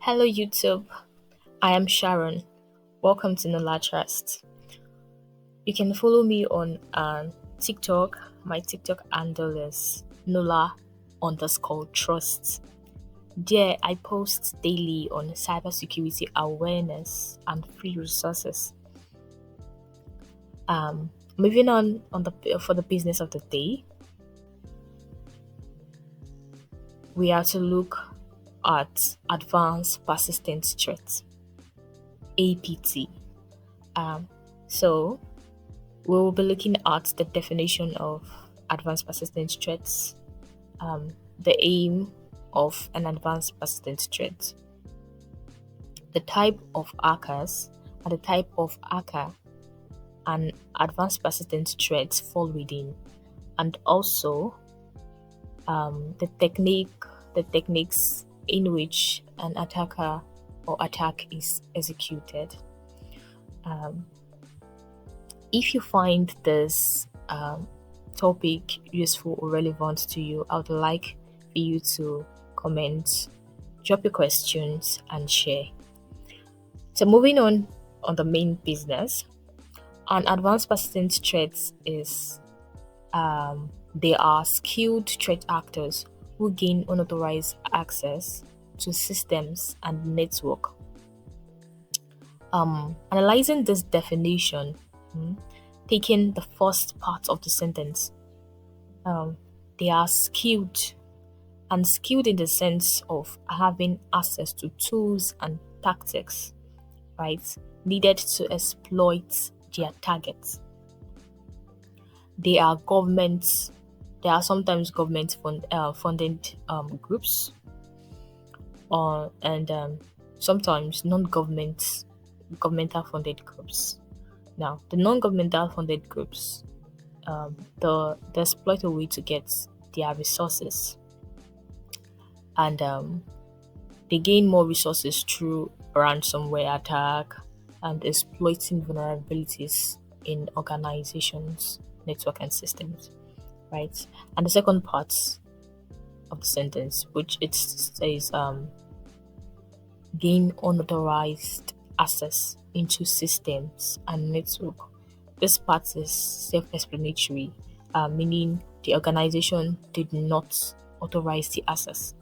Hello YouTube, I am Sharon. Welcome to Nola Trust. You can follow me on TikTok. My TikTok handle is Nola_trust. There I post daily on cybersecurity awareness and free resources. Moving on for the business of the day, we have to look at advanced persistent threats, APT. So we will be looking at the definition of advanced persistent threats, the aim of an advanced persistent threat, the type of hackers, and the type of hacker an advanced persistent threats fall within, and also the techniques in which an attacker or attack is executed. If you find this topic useful or relevant to you, I would like for you to comment, drop your questions, and share. So moving on the main business, an advanced persistent threats is they are skilled threat actors who gain unauthorized access to systems and network. Analyzing this definition, taking the first part of the sentence, they are skilled, and skilled in the sense of having access to tools and tactics, right, needed to exploit their targets. They are sometimes government funded groups, and sometimes governmental funded groups. Now, the non-governmental funded groups, they exploit a way to get their resources, and they gain more resources through ransomware attack and exploiting vulnerabilities in organizations, network, and systems, right? And the second part of the sentence, which it says, gain unauthorized access into systems and network. This part is self-explanatory, meaning the organization did not authorize the access,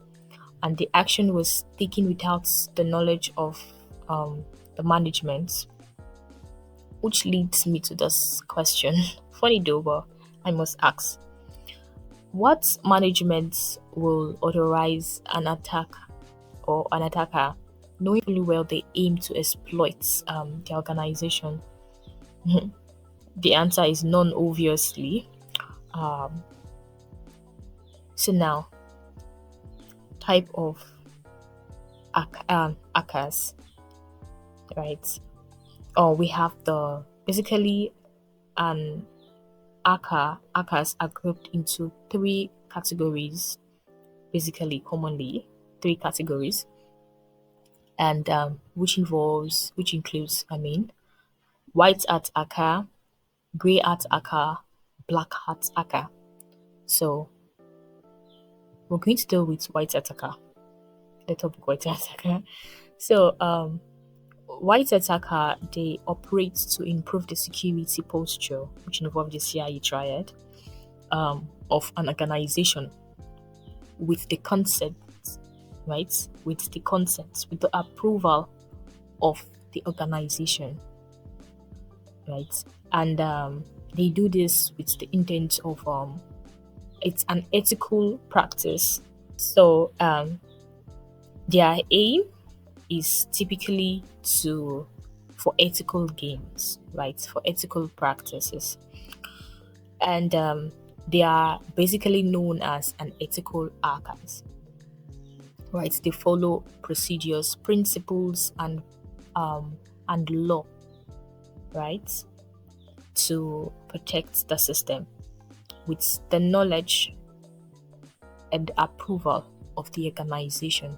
and the action was taken without the knowledge of the management, which leads me to this question. Funny though, but I must ask, what management will authorize an attack or an attacker knowing fully well they aim to exploit the organization? The answer is none, obviously. So now, type of hackers, right? We have basically an hackers are grouped into three categories, basically commonly three categories, and which includes white hat hacker, grey hat hacker, black hat hacker. So we're going to deal with white hat hacker, the topic white hat hacker. So white hat hacker, they operate to improve the security posture, which involves the CIA triad, of an organization with the consent, right? With the approval of the organization, right? And they do this with the intent of it's an ethical practice. So their aim is typically for ethical gains, right? For ethical practices, and they are basically known as an ethical hackers, right? They follow procedures, principles, and law, right, to protect the system with the knowledge and approval of the organization.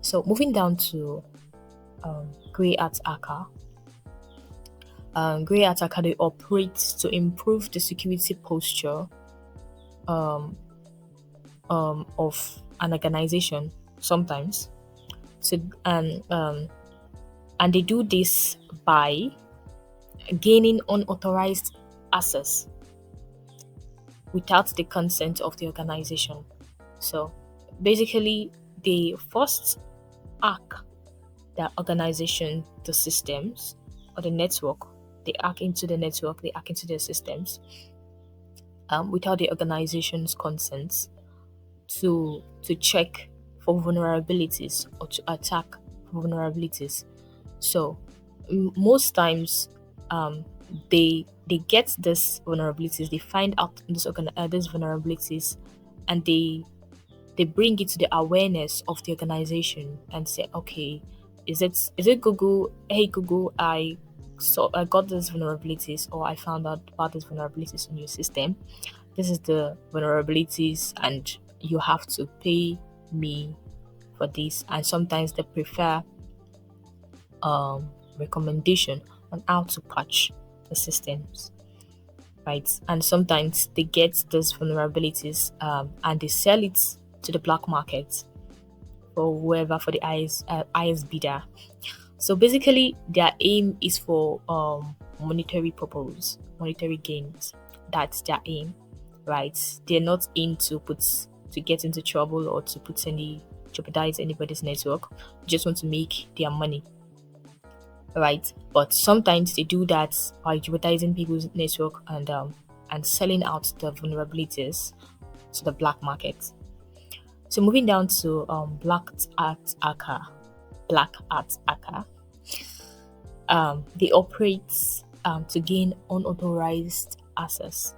So moving down to grey hat hacker. Grey hat hacker, they operate to improve the security posture of an organization, sometimes to and they do this by gaining unauthorized access without the consent of the organization. So basically, they first hack the organization, the systems, or the network. They hack into the network, they hack into their systems without the organization's consent to check for vulnerabilities or to attack vulnerabilities. So most times they get these vulnerabilities, they find out these vulnerabilities, and they bring it to the awareness of the organization and say, okay, is it Google? Hey Google, I got these vulnerabilities, or I found out about these vulnerabilities in your system. This is the vulnerabilities, and you have to pay me for this. And sometimes they prefer recommendation on how to patch the systems, right? And sometimes they get those vulnerabilities and they sell it to the black market for whoever, for the highest bidder. So basically, their aim is for monetary purpose, monetary gains. That's their aim, right? They're not in to get into trouble or to jeopardize anybody's network. They just want to make their money, right? But sometimes they do that by jeopardizing people's network and selling out the vulnerabilities to the black market. So moving down to black art hacker. They operate to gain unauthorized access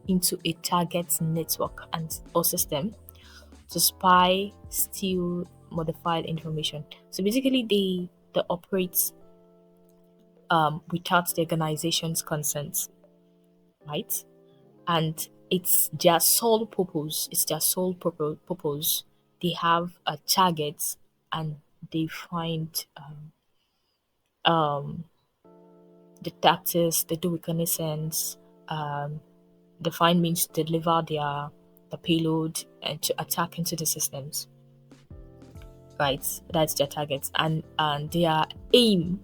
into a target network and or system to spy, steal modified information. So basically, they operate without the organization's consent, right? And it's their sole purpose. It's their sole purpose. They have a target, and they find the tactics, they do reconnaissance, they find means to deliver the payload and to attack into the systems. Right, that's their target, and their aim,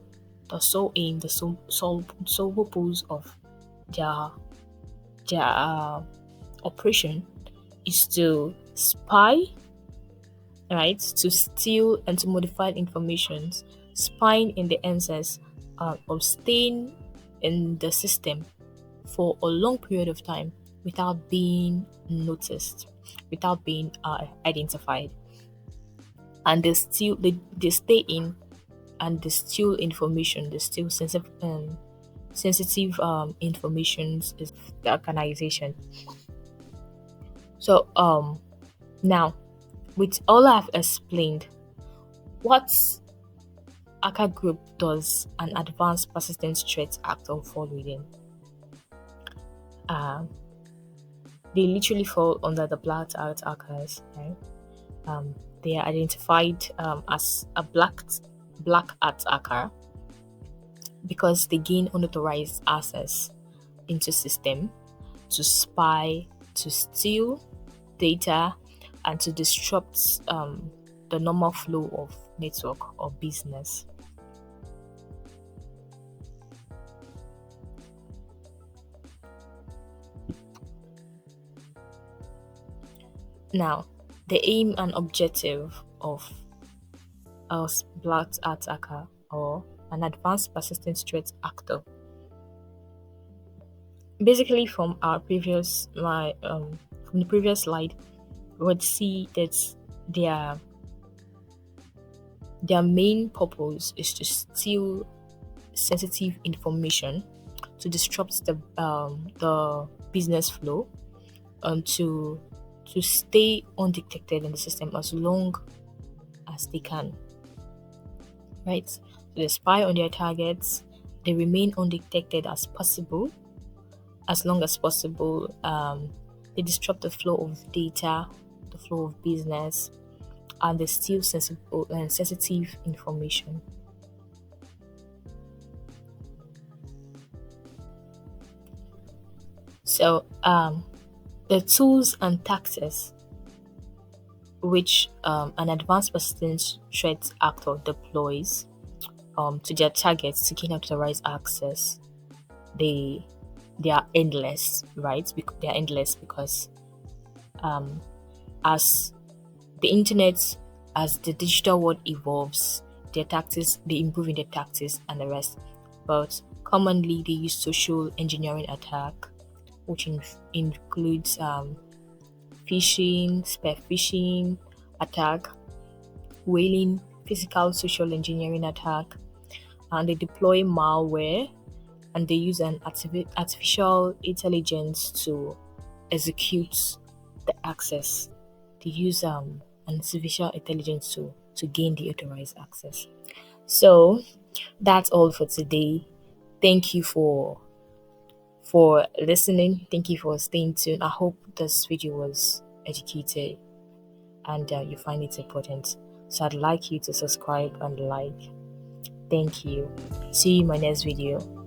the sole purpose of their operation is to spy, right? To steal and to modify information, spying in the essence of staying in the system for a long period of time without being noticed, without being identified. And they stay in and they steal information, they steal sensitive information is the organization. So now, with all I've explained, what hacker group does an advanced persistent threat actor fall within? They literally fall under the black art hackers, right? They are identified as a black art hacker because they gain unauthorized access into system to spy, to steal data, and to disrupt the normal flow of network or business. Now, the aim and objective of a black art hacker or an advanced persistent threat actor. Basically, from from the previous slide, we would see that their main purpose is to steal sensitive information, to disrupt the business flow, and to stay undetected in the system as long as they can. Right? So they spy on their targets, they remain undetected as possible, as long as possible. They disrupt the flow of data, the flow of business, and they steal sensitive information. So the tools and tactics which an advanced persistent threat actor deploys to their targets to gain authorized access, they they are endless, right? They are endless because um, as the internet, as the digital world evolves, their tactics they improve in their tactics and the rest. But commonly, they use social engineering attack, which includes phishing, spear phishing attack, whaling, physical social engineering attack, and they deploy malware and they use an artificial intelligence to execute the access. They use an artificial intelligence to gain the authorized access. So that's all for today. Thank you for listening. Thank you for staying tuned. I hope this video was educated and you find it important. So I'd like you to subscribe and like. Thank you. See you in my next video.